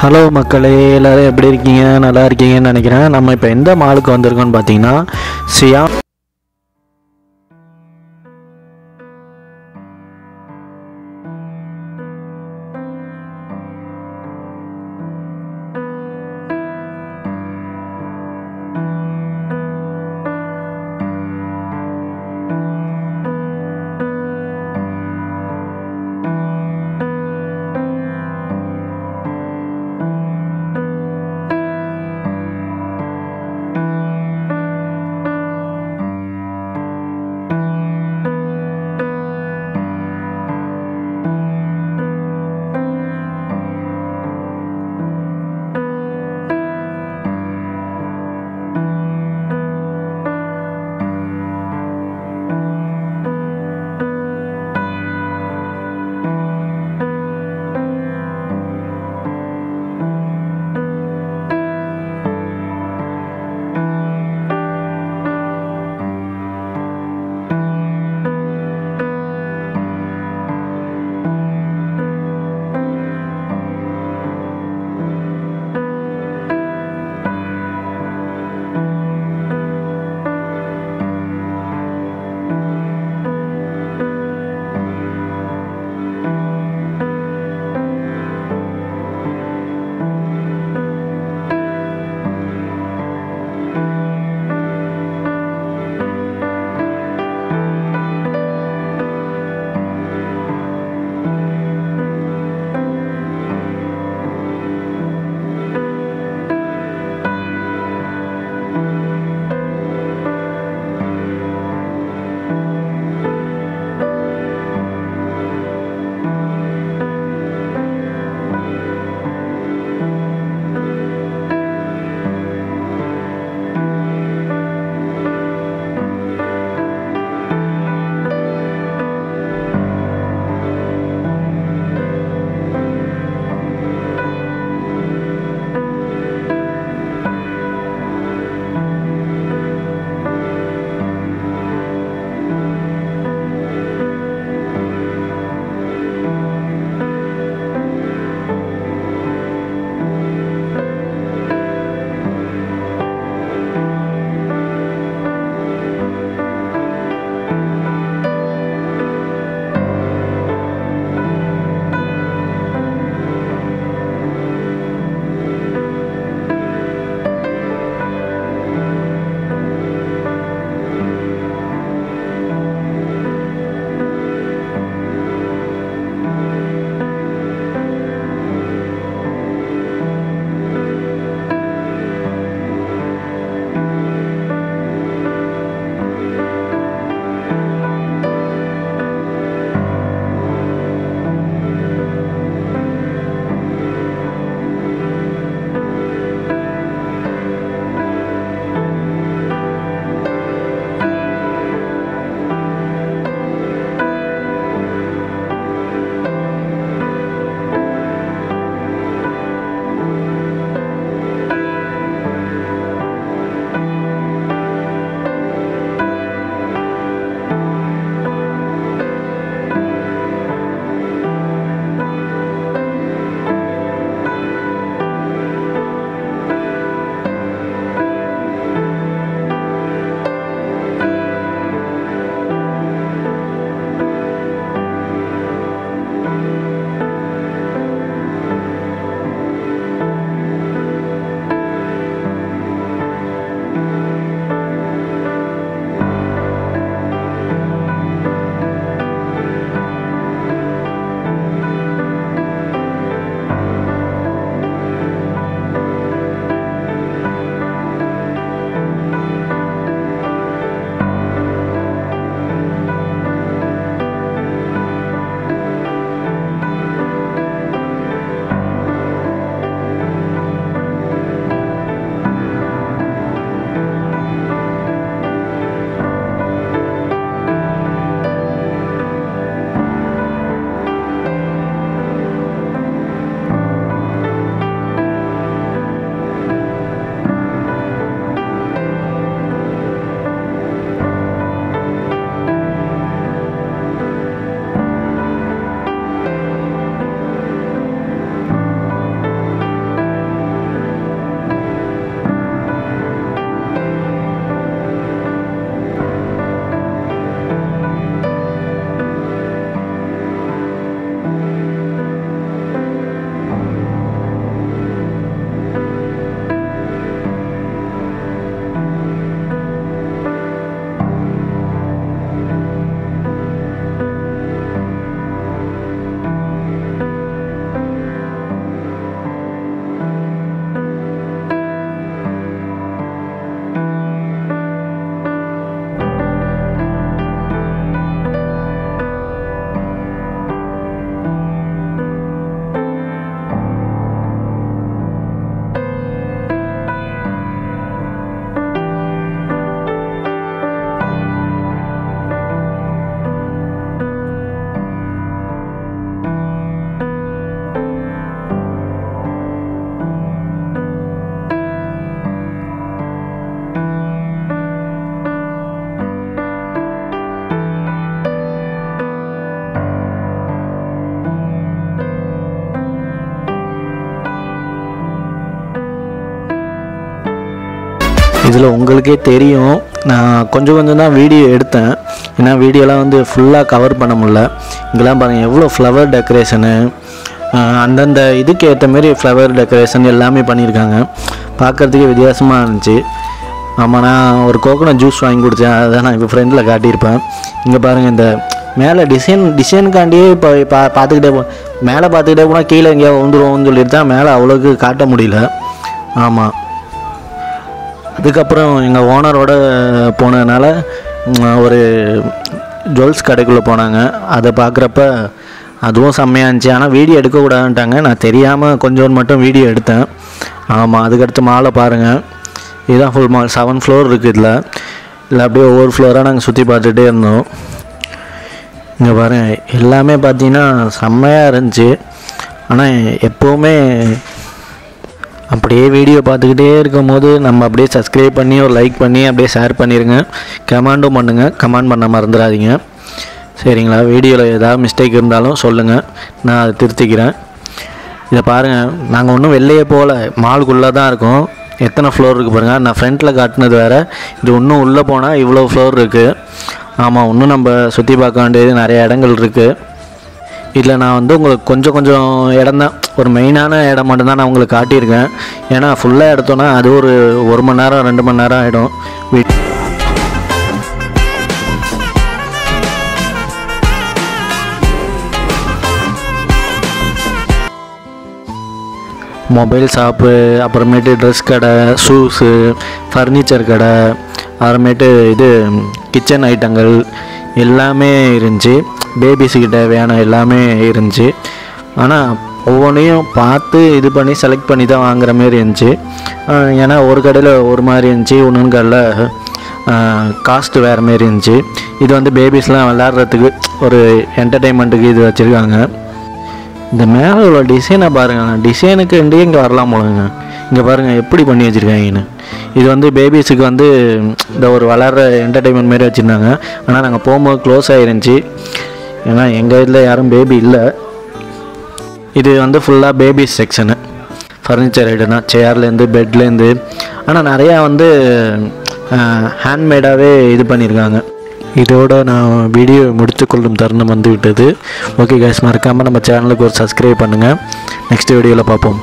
Hello மக்களே, எல்லோரும் எப்படி இருக்கீங்க? நல்லா இருக்கீங்கன்னு நினைக்கிறேன். நம்ம இப்போ எந்த மாலுக்கு வந்திருக்கோம்னு பார்த்தீங்கன்னா சியாம் இதில் உங்களுக்கே தெரியும், நான் கொஞ்சம் தான் வீடியோ எடுத்தேன். ஏன்னா வீடியோலாம் வந்து ஃபுல்லாக கவர் பண்ண முடியல. இங்கெல்லாம் பாருங்கள் எவ்வளோ ஃப்ளவர் டெக்கரேஷனு, அந்தந்த இதுக்கு ஏற்ற மாரி ஃப்ளவர் டெக்கரேஷன் எல்லாமே பண்ணியிருக்காங்க. பார்க்குறதுக்கே வித்தியாசமாக இருந்துச்சு. ஆமாம், நான் ஒரு கோகோனட் ஜூஸ் வாங்கி குடித்தேன். அதை நான் இப்போ ஃப்ரெண்டில் காட்டியிருப்பேன். இங்கே பாருங்கள், இந்த மேலே டிசைனுக்காண்டியே இப்போ பார்த்துக்கிட்டே மேலே பார்த்துக்கிட்டே போனால் கீழே எங்கேயா வந்துடுவோம்னு சொல்லிட்டு தான் மேலே அவ்வளோக்கு காட்ட முடியல. ஆமாம், அதுக்கப்புறம் எங்கள் ஓனரோட போனதுனால ஒரு ஜுவல்ஸ் கடைக்குள்ளே போனாங்க. அதை பார்க்குறப்ப அதுவும் செம்மையாக இருந்துச்சு. ஆனால் வீடியோ எடுக்கக்கூடாதுன்ட்டாங்க. நான் தெரியாமல் கொஞ்சம் மட்டும் வீடியோ எடுத்தேன். ஆமாம், அதுக்கடுத்து மாலை பாருங்கள். இதுதான் ஃபுல் மால். 7 ஃப்ளோர் இருக்குது இதில் அப்படியே ஒவ்வொரு ஃப்ளோராக நாங்கள் சுற்றி பார்த்துட்டே இருந்தோம். இங்கே பாருங்கள், எல்லாமே பார்த்தீங்கன்னா செம்மையாக இருந்துச்சு. ஆனால் எப்போவுமே அப்படியே வீடியோ பார்த்துக்கிட்டே இருக்கும் போது நம்ம அப்படியே சப்ஸ்கிரைப் பண்ணி ஒரு லைக் பண்ணி அப்படியே ஷேர் பண்ணிடுங்க. கமெண்ட்டும் பண்ணுங்கள். கமெண்ட் பண்ண மறந்துடாதீங்க, சரிங்களா? வீடியோவில் ஏதாவது மிஸ்டேக் இருந்தாலும் சொல்லுங்கள், நான் அதை திருத்திக்கிறேன். இதை பாருங்கள், நாங்கள் ஒன்றும் வெளியே போகல, மாலுக்குள்ளே தான் இருக்கோம். எத்தனை ஃப்ளோர் இருக்குது பாருங்கள். நான் ஃப்ரண்ட்டில் காட்டினது வேறு, இது இன்னும் உள்ளே போனால் இவ்வளோ ஃப்ளோர் இருக்குது. ஆமாம், இன்னும் நம்ம சுற்றி பார்க்க வேண்டியது நிறைய இடங்கள் இருக்குது. இதில் நான் வந்து உங்களுக்கு கொஞ்சம் இடம்தான், ஒரு மெயினான இடம் மட்டும்தான் நான் உங்களுக்கு காட்டியிருக்கேன். ஏன்னா ஃபுல்லாக எடுத்தோன்னா அது ஒரு 1 மணி நேரம் 2 மணி நேரம் ஆகிடும். மொபைல் ஷாப்பு, அப்புறமேட்டு ட்ரெஸ் கடை, ஷூஸு, ஃபர்னிச்சர் கடை, அப்புறமேட்டு இது கிச்சன் ஐட்டங்கள் எல்லாமே இருந்துச்சு. பேபிஸுக்கு தேவையான எல்லாமே இருந்துச்சு. ஆனால் ஒவ்வொன்றையும் பார்த்து இது பண்ணி செலக்ட் பண்ணி தான் வாங்குற மாரி இருந்துச்சு. ஏன்னா ஒரு கடையில் ஒரு மாதிரி இருந்துச்சு, இன்னொன்று கடையில் காஸ்ட்டு வேறு மாரி இருந்துச்சு. இது வந்து பேபிஸ்லாம் விளையாடுறதுக்கு ஒரு என்டர்டெயின்மெண்ட்டுக்கு இது வச்சுருக்காங்க. இந்த மேலே உள்ள டிசைனை பாருங்கள், டிசைனுக்கு இங்கே வரலாம் போலுங்க. இங்கே பாருங்கள் எப்படி பண்ணி வச்சுருக்காங்கன்னு. இது வந்து பேபிஸுக்கு வந்து இந்த ஒரு வளர்கிற என்டர்டெயின்மெண்ட் மாரி வச்சுருந்தாங்க. ஆனால் நாங்கள் போகும்போது க்ளோஸ் ஆகிருந்துச்சி. ஏன்னா எங்கள் வீட்டில் யாரும் பேபி இல்லை. இது வந்து ஃபுல்லாக பேபிஸ் செக்ஷனு. ஃபர்னிச்சர் ஐட்டம்னா சேர்லேருந்து பெட்லேருந்து. ஆனால் நிறையா வந்து ஹேண்ட்மேடாகவே இது பண்ணியிருக்காங்க. இதோட நான் வீடியோ முடித்துக்கொள்ளும் தருணம் வந்து விட்டது. ஓகே கைஸ், மறக்காமல் நம்ம சேனலுக்கு ஒரு சப்ஸ்கிரைப் பண்ணுங்கள். நெக்ஸ்ட் வீடியோவில் பார்ப்போம்.